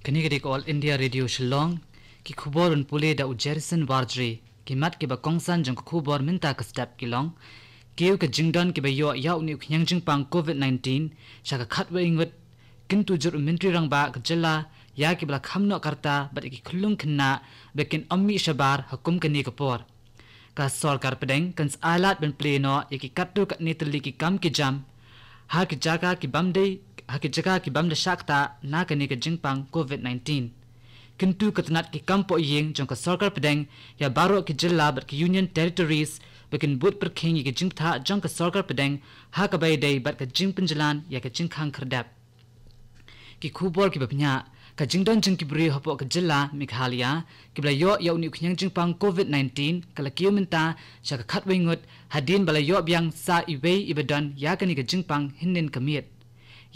Kini All India Radio Shillong ki khubor un pule da Ujerison Warjri ki mat ki ba kongsan jong khubor minta ka step ki long keu ka jingdon ki ba yo ya uni khyang jing pang COVID-19 sha ka khatwa ingwet kintu jur mentri rang ba ka jilla ya ki bla khamno karta ba ki khulung khna bekin ammi shabar hukum kani ka por ka sarkar pedeng kan alat ben pleno ki kattu ka nitli ki kam ki jam ha ki jaga ki bamde ha ki jaga ki bamde shakta na kani ka jingpang COVID-19 kintu katnat ki kampo yeng jong ka sarkar pedeng ya baro ki jilla bat ki union territories bekin but per king ki jingtha jong ka sarkar pedeng ha ka bay day bat ka jing pinjalan ya ka jingkhang khardap ki khubor ki bapnya ka jingdon jing ki bri hopo ka jilla Meghalaya ki bla yo ya uni khyang jingpang COVID-19 kala kiuminta sha ka khatwingut hadin bala yo byang sa iwei ibadan ya kani ka jingpang hinnin kamiet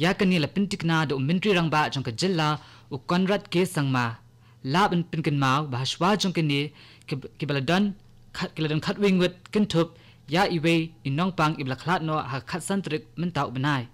ya kani la pintikna do mentri rangba jong ka jilla u konrad ke sangma lab in pinkin mau bahashwa jong kini ki bala don khatwingut kintup ya iwei inong pang ibla khlat no ha khat santrik menta ubnai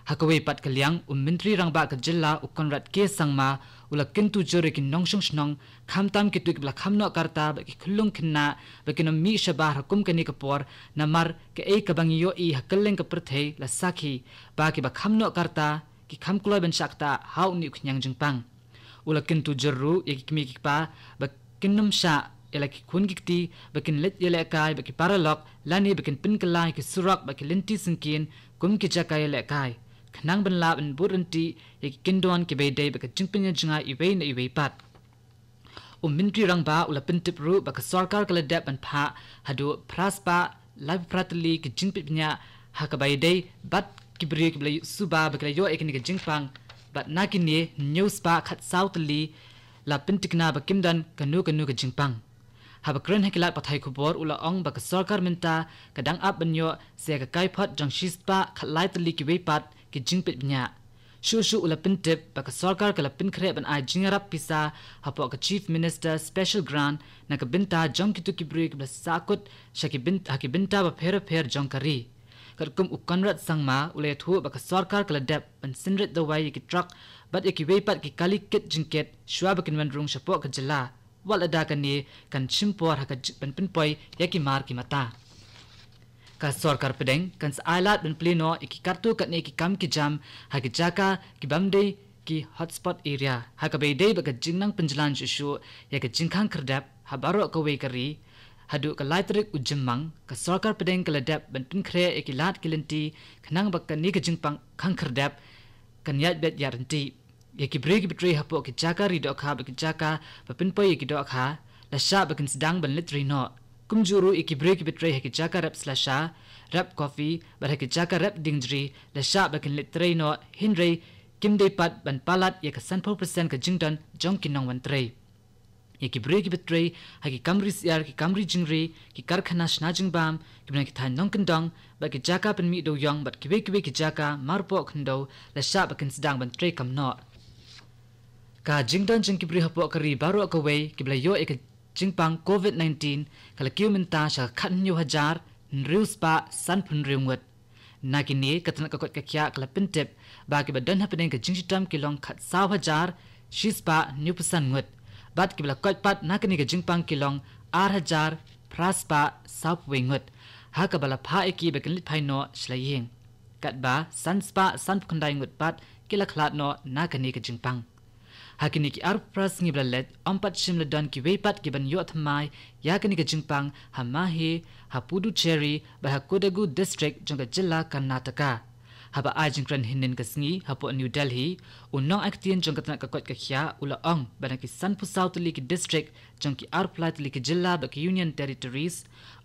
hakawei pat kalyang mentri rangba ka jilla u konrad ke sangma ula kintu jore ki nongshong shnong khamtam ki tuik bla khamno karta ba ki khulung khinna ba ki no mi shabar hukum kani ka por namar ke ei ka bangiyo i hakaleng ka prthei la sakhi ba ki ba khamno karta ki khamkloi ben shakta hau ni khnyang jingpang ula kintu jorru e ki kimi ki pa ba kinnum sha ela ki khun gikti ba kin let yele kai ba ki paralok lani ba kin pin kalai ki surak ba ki lenti singkin kum ki jakai le kai khnang ban lab in buranti e ki kindon ki be dei ba ka jingpin jinga iwei na iwei pat mentri rangba ula pintip ru ba ka sarkar kala dep an pha hadu praspa live pratli ki jingpnya ha ka bai dei bat ki bri ki blai suba ba ka yo e ki ni ka jingpang bat nakini news pa khat southly la pintikna ba kimdan kanu ka jingpang haba kren hekilat pathai khubor ula ong ba ka sarkar minta kadang up banyo se ka kai phat jang shispa khatlai tli ki weipat ki jingpit nya shu ula pintip ba ka sarkar kala pinkhre ban ai jingarap pisa hapo ka chief minister special grant na ka binta jong ki tu ki break bla sakut shaki binta ba pher jong kari karkum ukanrat sangma ule thu ba ka sarkar kala dep ban sinrit the way ki truck bat ki weipat ki kalikit jingket shwa ba kin rung shapo ka jala wal ada kani kan chimpor ha ka ban pinpoi yaki mar ki mata ka sarkar pedeng kan ailat ben pleno iki kartu kat ne ki kam ki jam ha ki jaka ki bamde ki hotspot area ha ka be dei ba ka jingnang pinjalan shu ya ka jingkhang khardap ha baro ka we kari hadu ka laitrik ujimang ka sarkar pedeng ka ladap ben pinkhre iki lat kilenti khnang ba ka ni ka jingpang khang khardap kan yat bet yaranti ya ki break betray ha po ki jaka ri do kha ba ki jaka ba pinpoi ki do kha la sha ba kin sedang ban litri no kumjuru iki break betray haki jaka rap slasha rap coffee bar haki jaka rap dingri la sha bakin litray no hinre kimde pat ban palat ya ka 100% ka jingdan jongkin nong wan tray iki break betray haki kamri siar ki kamri jingri ki karkhana shna jingbam kimna ki than nongkin dong ba ki jaka pen mi do yong bat kiwe ki jaka marpo khndo la sha bakin sedang ban tray kam no ka jingdan jingki bri hapo kari baro ka we ki bla yo ek jingpang COVID-19 kala kiuminta sha khan nyu hajar nrius pa san phun riungwat nakini katna ka kot ka kya kala pintep ba ki badan hapeng ka jingtam kilong khat saw hajar shispa nyu pusan ngut bat ki bla kot pat nakini ka jingpang kilong ar hajar praspa saw wingut ha ka bala pha eki bekin lit phaino slayeng katba sanspa san phundai ngut pat kila khlat no nakini ka jingpang hakini ki arpras ngi blalet ampat shimla dan ki weipat ki ban yo thmai yakini ka jingpang hamahi hapudu cherry ba hakodagu district jongka jilla karnataka haba ajingran hinin kasngi hapo new delhi unong aktien jongka tnak kot ka khya ula ong bana ki sanpu southli ki district jongki arplat li ki jilla ba ki union territories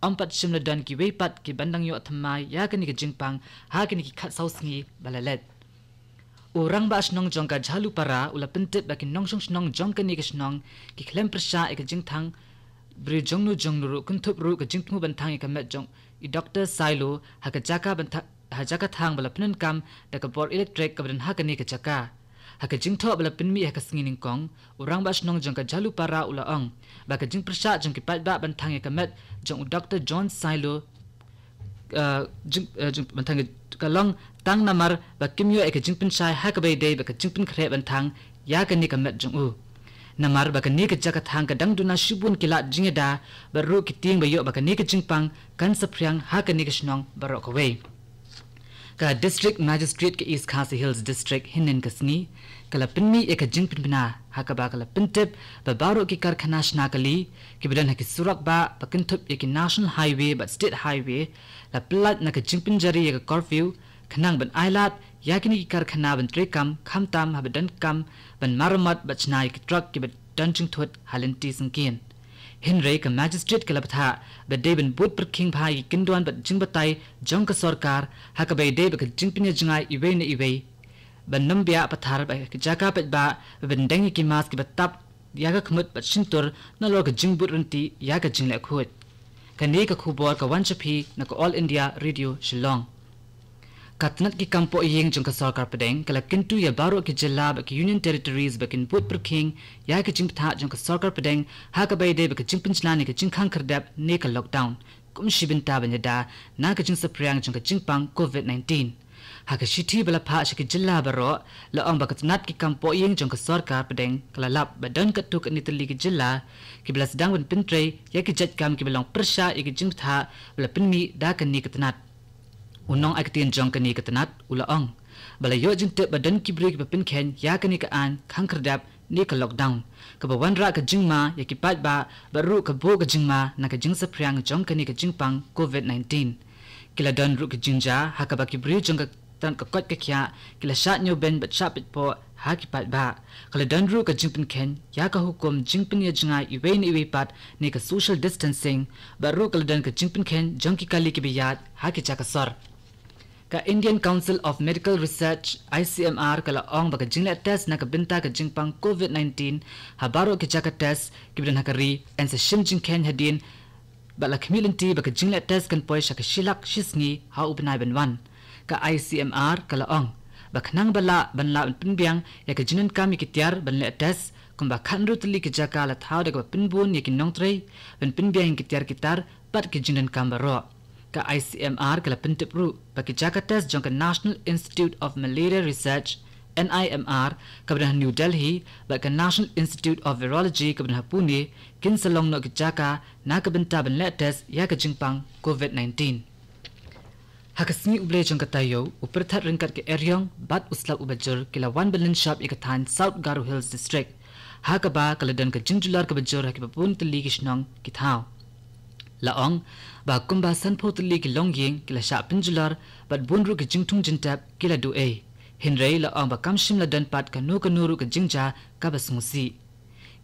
ampat shimla dan ki weipat ki bandang yo thmai yakini ka jingpang hakini ki khat sausngi balalet orang ba snong jongka jhalu para ula pintit bakin nongshong snong jongka ni kisnong ki khlem prasha ek jingthang bri jongnu ru kunthup ru ka jingthmu banthang ek met jong I Dr. Silo haka jaka bantha hajaka thang bala pnen kam da ka bor electric ka ban haka ni ka jaka haka jingtho bala pinmi haka singin kong orang ba snong jongka jhalu para ula ong ba ka jing prasha jongki pat ba banthang ek met jong Dr. John Silo bantang kalong tang namar ba kimyo ek jingpin shai hakabai dei ba ka jingpin khre bantang ya ka ni ka met jung u namar ba ka ni ka jaka thang ka dang duna shibun kila jingeda baru ki ting ba yo ba ka ni ka jingpang kan sapryang ha ka ni ka shnong baro ka we ka district magistrate ke East Khasi Hills district hinin kasni kala pinmi ek jingpin bina ha ka ba kala pintip ba baro ki karkhana shna kali ki bidan ha ki surak ba pakin thup ek national highway but state highway la plat na ka jingpin jari ek curfew khanang ban ailat yakini ki karkhana ban trekam khamtam ha bidan kam ban maramat bachnai ki truck ki bidan jing thot halinti sangkin Henry ka magistrate ka labtha ba deben but perking bhai kindwan ba jingbatai jong ka sarkar ha ka bai deb ka jingpinya jingai iwe na iwe ban nambia pathar ba ka jaka pat ba ban dangi ki mas ki batap ya ka khmut ba shintur na lor ka jingbut runti ya ka jingla khut ka ne ka khubor ka wanchapi na ka all India radio Shillong katnat ki kampo yeng jong ka sarkar padeng kala kintu ya baro ki jilla ba ki union territories ba kin put per king ya ki jingtha jong ka sarkar padeng ha ka bai de ba ki jingpin chlani ka jingkhang khardap ne ka lockdown kum shibin ta banyada na ka jing sapryang jong ka jingpang covid-19 ha ka shithi bala pha shi ki jilla baro la ong ba katnat ki kampo yeng jong ka sarkar padeng kala lap ba dan ka tuk ni tali ki jilla ki blas dang ban pintre ya ki jat kam ki belong persha ki jingtha bala pinmi da ka ni katnat unong aktin jong kani katanat ulaong bala yo jinte badan ki break ba pin khen ya kani ka an khang khardap ni ka lockdown ka ba wanra ka jingma ya ki pat ba baru ka bo ka jingma na ka jing sa pryang jong kani ka jingpang covid-19 kila don ru ka jingja ha ka ba ki break jong ka tan ka kot ka kya kila shat nyo ben ba chapit po ha ki pat ba kala don ru ka jingpin khen ya ka hukum jingpin ya jinga iwe ni iwe pat ni ka social distancing baru kala don ka jingpin khen jong ki kali ki biyat ha ki cha ka sor ka Indian Council of Medical Research ICMR kala ong baga jingle test na ka binta ka jingpang COVID-19 habaro ki jaka test kibdan hakari and sa shim jingken hadin bala community baga jingle test kan poy shaka shilak shisngi ha ubnai benwan ka ICMR kala ong baknang bala banla pinbiang ya ka jinan kami kitiar banle test kumba khanru tli ki jaka la thau de ka pinbun ya ki nongtrei ben pinbiang kitiar kitar pat ki jinan kambaro ka ICMR kala pintipru baki jaka test jong ka National Institute of Malaria Research NIMR kabran New Delhi baka National Institute of Virology kabran Pune kin salong no ki jaka na ka binta ban le test ya ka jingpang COVID-19 hakasni uble jong ka tayo uperthat ringkat ke eryong bat uslap ubajur kila 1 billion shop ikathan South Garo Hills district hakaba kaladan ka jingjular ka bajur hakipapun tli kishnong kithao laong ba kumba sanpho tli ki longyeng kila sha pinjular bat bunru ki jingthung jintap kila du e hinrei laong ba kamshim la dan pat kanuru ka jingja ka basmusi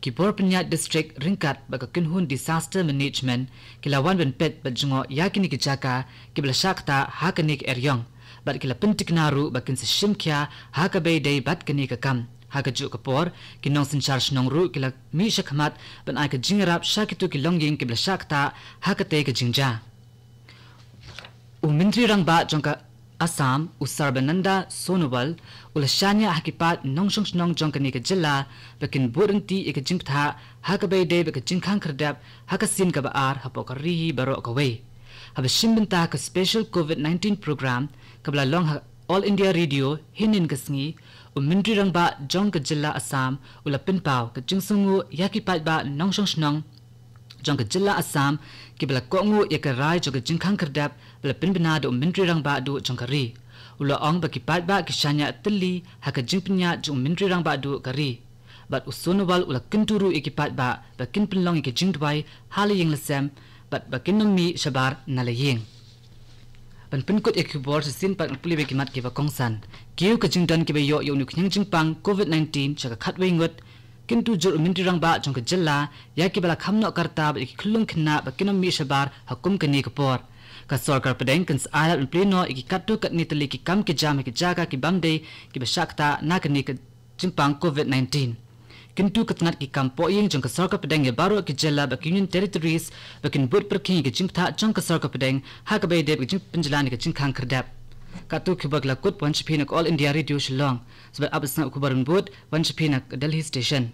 ki borpnya district ringkat ba ka kinhun disaster management kila wan ben pet ba jungo yakini ki jaka kibla shakta hakanik eryong bat kila pintiknaru ba kin shimkya hakabe dei bat kani ka kam hagaju kapor kinong sinchar shnongru kila mi shakmat ban ai ka jingrap shakitu ki longyeng kibla shakta hakate ka jingja umintri rangba jongka Assam Usarbananda Sonowal ulashanya hakipat nongshong shnong jongkani ka jilla bakin burinti ika jingtha hakabai de baka jingkhang khardap hakasin ka baar hapokari baro ka we habashimbinta ka special COVID-19 program kabla long All India Radio hinin kasngi umintri rangba jongka jilla Assam ulapin paw ka jingsungu yakipat ba nongshong shnong jongka jilla Assam kibla kongu yakarai jongka jingkhang khardap bala pinbina do umintri rangba do jongkari ula ong bakipat ba kishanya tili haka jingpinya jong umintri rangba do kari bat usonowal ula kinturu ikipat ba bakin pinlong iki jingdwai hali yeng lasem bat bakin nomi shabar nalayeng ban pinkut ikubor sin pak puli be kimat kiba kongsan kiu ka jingdan kiba yo yo nu khyang jingpang COVID-19 chaka khatwei ngot kintu jur umintri rangba jongka jilla yakibala khamno karta ba ikhulung khna bakinomi shabar hakum kani kapor ka sarkar padeng kan alat in pleno iki katu kat ni tali ki kam ki jam ki jaga ki bamde ki bashakta na kani ka jimpang COVID-19 kintu katnat ki kam po yeng jong ka sarkar padeng ya baro ki jella ba union territories ba kin bud perking ki jimptha jong ka sarkar padeng ha ka bay de ki jimp pinjlan ki jinkang khardap katu ki bagla kut punch phinak All India Radio Shillong sabat abasna kubarun bud punch phinak Delhi station